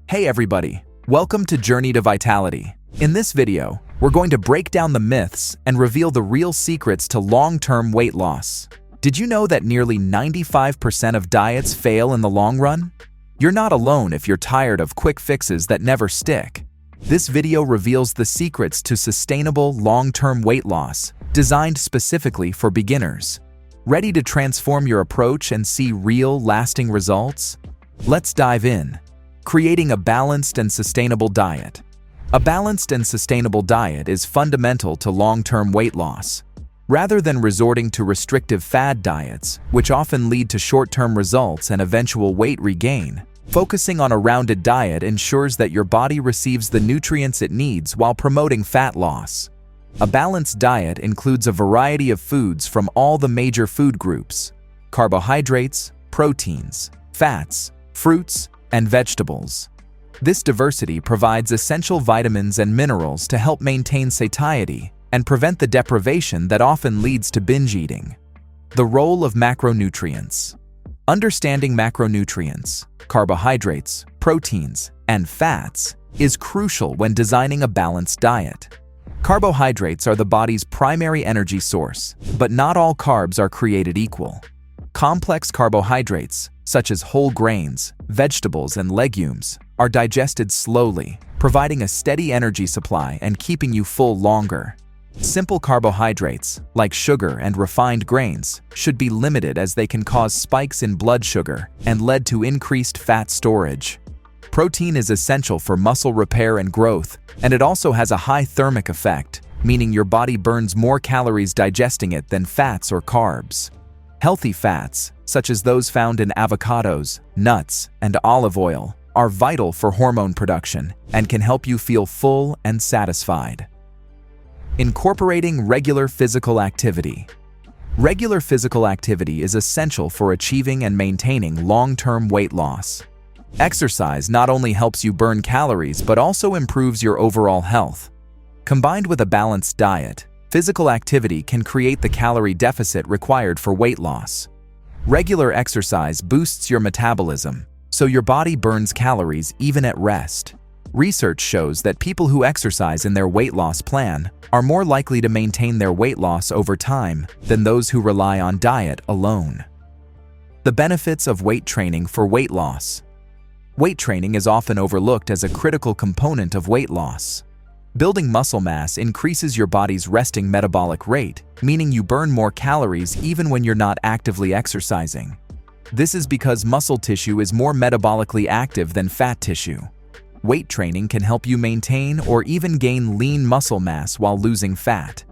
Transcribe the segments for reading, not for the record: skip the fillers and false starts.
Hey everybody, welcome to Journey to Vitality. In this video, we're going to break down the myths and reveal the real secrets to long-term weight loss. Did you know that nearly 95% of diets fail in the long run? You're not alone if you're tired of quick fixes that never stick. This video reveals the secrets to sustainable long-term weight loss, designed specifically for beginners. Ready to transform your approach and see real, lasting results? Let's dive in. Creating a balanced and sustainable diet. A balanced and sustainable diet is fundamental to long-term weight loss. Rather than resorting to restrictive fad diets, which often lead to short-term results and eventual weight regain, focusing on a rounded diet ensures that your body receives the nutrients it needs while promoting fat loss. A balanced diet includes a variety of foods from all the major food groups: carbohydrates, proteins, fats, fruits, and vegetables. This diversity provides essential vitamins and minerals to help maintain satiety and prevent the deprivation that often leads to binge eating. The role of macronutrients. Understanding macronutrients, carbohydrates, proteins, and fats is crucial when designing a balanced diet. Carbohydrates are the body's primary energy source, but not all carbs are created equal. Complex carbohydrates, such as whole grains, vegetables, and legumes, are digested slowly, providing a steady energy supply and keeping you full longer. Simple carbohydrates, like sugar and refined grains, should be limited as they can cause spikes in blood sugar and lead to increased fat storage. Protein is essential for muscle repair and growth, and it also has a high thermic effect, meaning your body burns more calories digesting it than fats or carbs. Healthy fats, such as those found in avocados, nuts, and olive oil, are vital for hormone production and can help you feel full and satisfied. Incorporating regular physical activity. Regular physical activity is essential for achieving and maintaining long-term weight loss. Exercise not only helps you burn calories but also improves your overall health. Combined with a balanced diet, physical activity can create the calorie deficit required for weight loss. Regular exercise boosts your metabolism, so your body burns calories even at rest. Research shows that people who exercise in their weight loss plan are more likely to maintain their weight loss over time than those who rely on diet alone. The benefits of weight training for weight loss. Weight training is often overlooked as a critical component of weight loss. Building muscle mass increases your body's resting metabolic rate, meaning you burn more calories even when you're not actively exercising. This is because muscle tissue is more metabolically active than fat tissue. Weight training can help you maintain or even gain lean muscle mass while losing fat.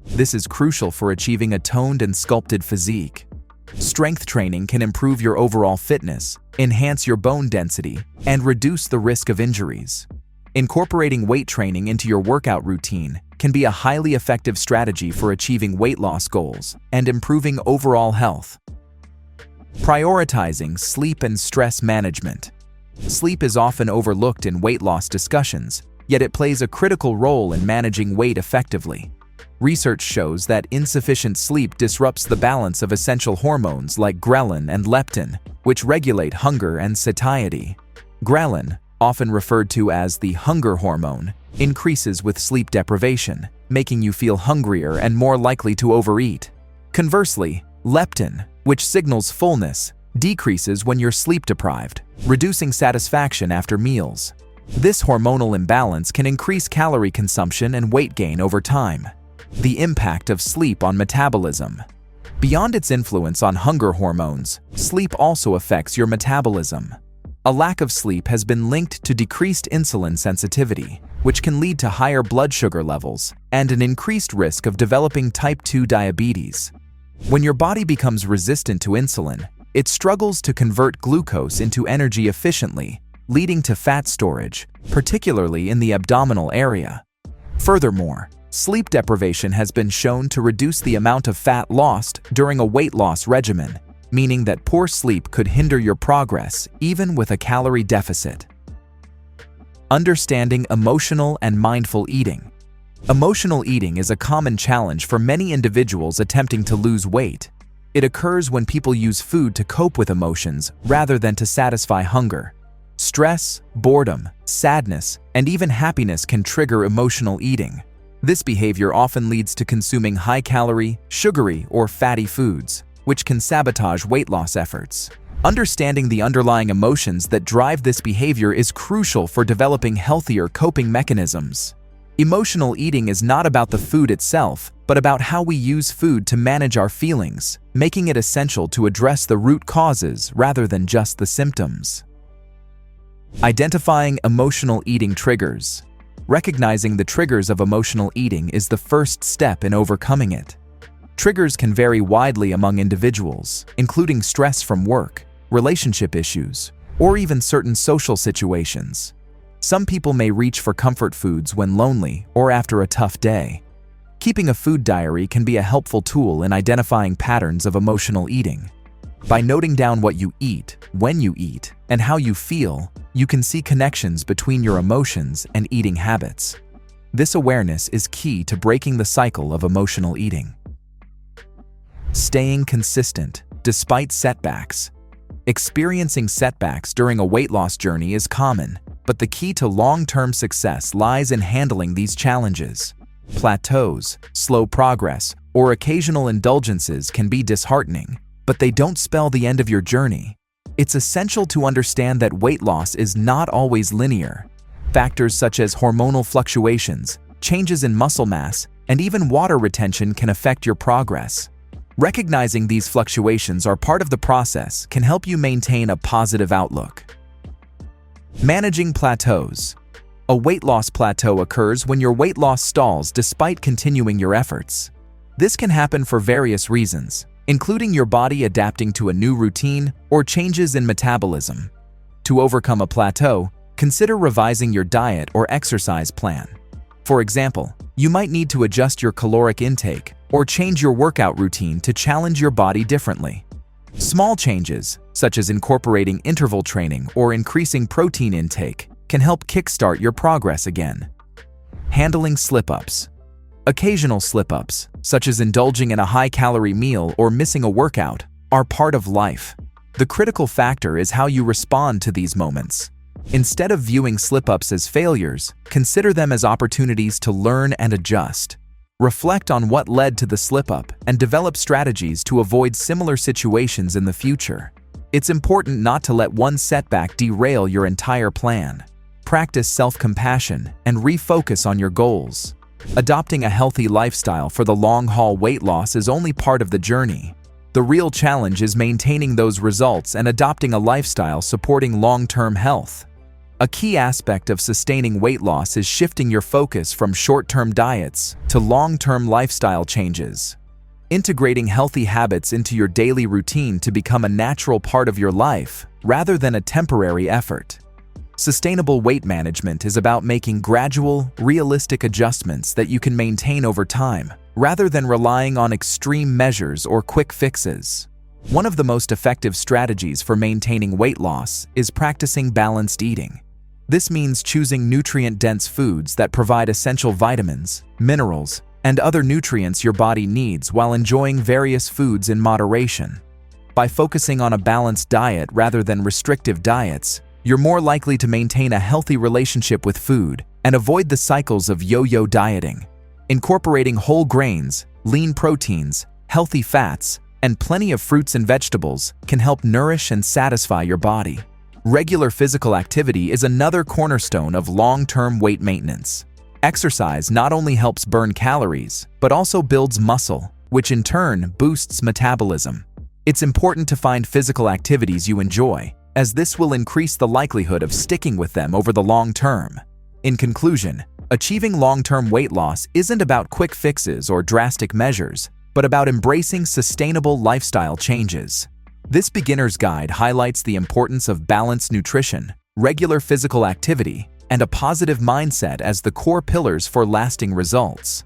This is crucial for achieving a toned and sculpted physique. Strength training can improve your overall fitness, enhance your bone density, and reduce the risk of injuries. Incorporating weight training into your workout routine can be a highly effective strategy for achieving weight loss goals and improving overall health. Prioritizing sleep and stress management. Sleep is often overlooked in weight loss discussions, yet it plays a critical role in managing weight effectively. Research shows that insufficient sleep disrupts the balance of essential hormones like ghrelin and leptin, which regulate hunger and satiety. Ghrelin, often referred to as the hunger hormone, increases with sleep deprivation, making you feel hungrier and more likely to overeat. Conversely, leptin, which signals fullness, decreases when you're sleep deprived, reducing satisfaction after meals. This hormonal imbalance can increase calorie consumption and weight gain over time. The impact of sleep on metabolism. Beyond its influence on hunger hormones, sleep also affects your metabolism. A lack of sleep has been linked to decreased insulin sensitivity, which can lead to higher blood sugar levels and an increased risk of developing type 2 diabetes. When your body becomes resistant to insulin, it struggles to convert glucose into energy efficiently, leading to fat storage, particularly in the abdominal area. Furthermore, sleep deprivation has been shown to reduce the amount of fat lost during a weight loss regimen, meaning that poor sleep could hinder your progress even with a calorie deficit. Understanding emotional and mindful eating. Emotional eating is a common challenge for many individuals attempting to lose weight. It occurs when people use food to cope with emotions rather than to satisfy hunger. Stress, boredom, sadness, and even happiness can trigger emotional eating. This behavior often leads to consuming high-calorie, sugary, or fatty foods, which can sabotage weight loss efforts. Understanding the underlying emotions that drive this behavior is crucial for developing healthier coping mechanisms. Emotional eating is not about the food itself, but about how we use food to manage our feelings, making it essential to address the root causes rather than just the symptoms. Identifying emotional eating triggers. Recognizing the triggers of emotional eating is the first step in overcoming it. Triggers can vary widely among individuals, including stress from work, relationship issues, or even certain social situations. Some people may reach for comfort foods when lonely or after a tough day. Keeping a food diary can be a helpful tool in identifying patterns of emotional eating. By noting down what you eat, when you eat, and how you feel, you can see connections between your emotions and eating habits. This awareness is key to breaking the cycle of emotional eating. Staying consistent despite setbacks. Experiencing setbacks during a weight loss journey is common, but the key to long-term success lies in handling these challenges. Plateaus, slow progress, or occasional indulgences can be disheartening, but they don't spell the end of your journey. It's essential to understand that weight loss is not always linear. Factors such as hormonal fluctuations, changes in muscle mass, and even water retention can affect your progress. Recognizing these fluctuations are part of the process can help you maintain a positive outlook. Managing plateaus. A weight loss plateau occurs when your weight loss stalls despite continuing your efforts. This can happen for various reasons, including your body adapting to a new routine or changes in metabolism. To overcome a plateau, consider revising your diet or exercise plan. For example, you might need to adjust your caloric intake or change your workout routine to challenge your body differently. Small changes, such as incorporating interval training or increasing protein intake, can help kickstart your progress again. Handling slip-ups. Occasional slip-ups, such as indulging in a high-calorie meal or missing a workout, are part of life. The critical factor is how you respond to these moments. Instead of viewing slip-ups as failures, consider them as opportunities to learn and adjust. Reflect on what led to the slip-up and develop strategies to avoid similar situations in the future. It's important not to let one setback derail your entire plan. Practice self-compassion and refocus on your goals. Adopting a healthy lifestyle for the long-haul weight loss is only part of the journey. The real challenge is maintaining those results and adopting a lifestyle supporting long-term health. A key aspect of sustaining weight loss is shifting your focus from short-term diets to long-term lifestyle changes. Integrating healthy habits into your daily routine to become a natural part of your life rather than a temporary effort. Sustainable weight management is about making gradual, realistic adjustments that you can maintain over time, rather than relying on extreme measures or quick fixes. One of the most effective strategies for maintaining weight loss is practicing balanced eating. This means choosing nutrient-dense foods that provide essential vitamins, minerals, and other nutrients your body needs while enjoying various foods in moderation. By focusing on a balanced diet rather than restrictive diets, you're more likely to maintain a healthy relationship with food and avoid the cycles of yo-yo dieting. Incorporating whole grains, lean proteins, healthy fats, and plenty of fruits and vegetables can help nourish and satisfy your body. Regular physical activity is another cornerstone of long-term weight maintenance. Exercise not only helps burn calories, but also builds muscle, which in turn boosts metabolism. It's important to find physical activities you enjoy, as this will increase the likelihood of sticking with them over the long term. In conclusion, achieving long-term weight loss isn't about quick fixes or drastic measures, but about embracing sustainable lifestyle changes. This beginner's guide highlights the importance of balanced nutrition, regular physical activity, and a positive mindset as the core pillars for lasting results.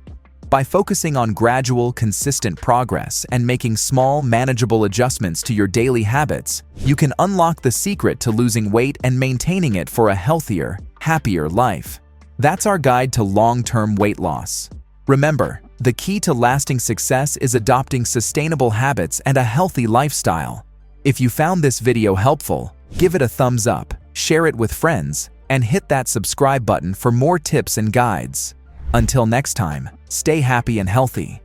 By focusing on gradual, consistent progress and making small, manageable adjustments to your daily habits, you can unlock the secret to losing weight and maintaining it for a healthier, happier life. That's our guide to long-term weight loss. Remember, the key to lasting success is adopting sustainable habits and a healthy lifestyle. If you found this video helpful, give it a thumbs up share it with friends, and hit that subscribe button for more tips and guides. Until next time, stay happy and healthy.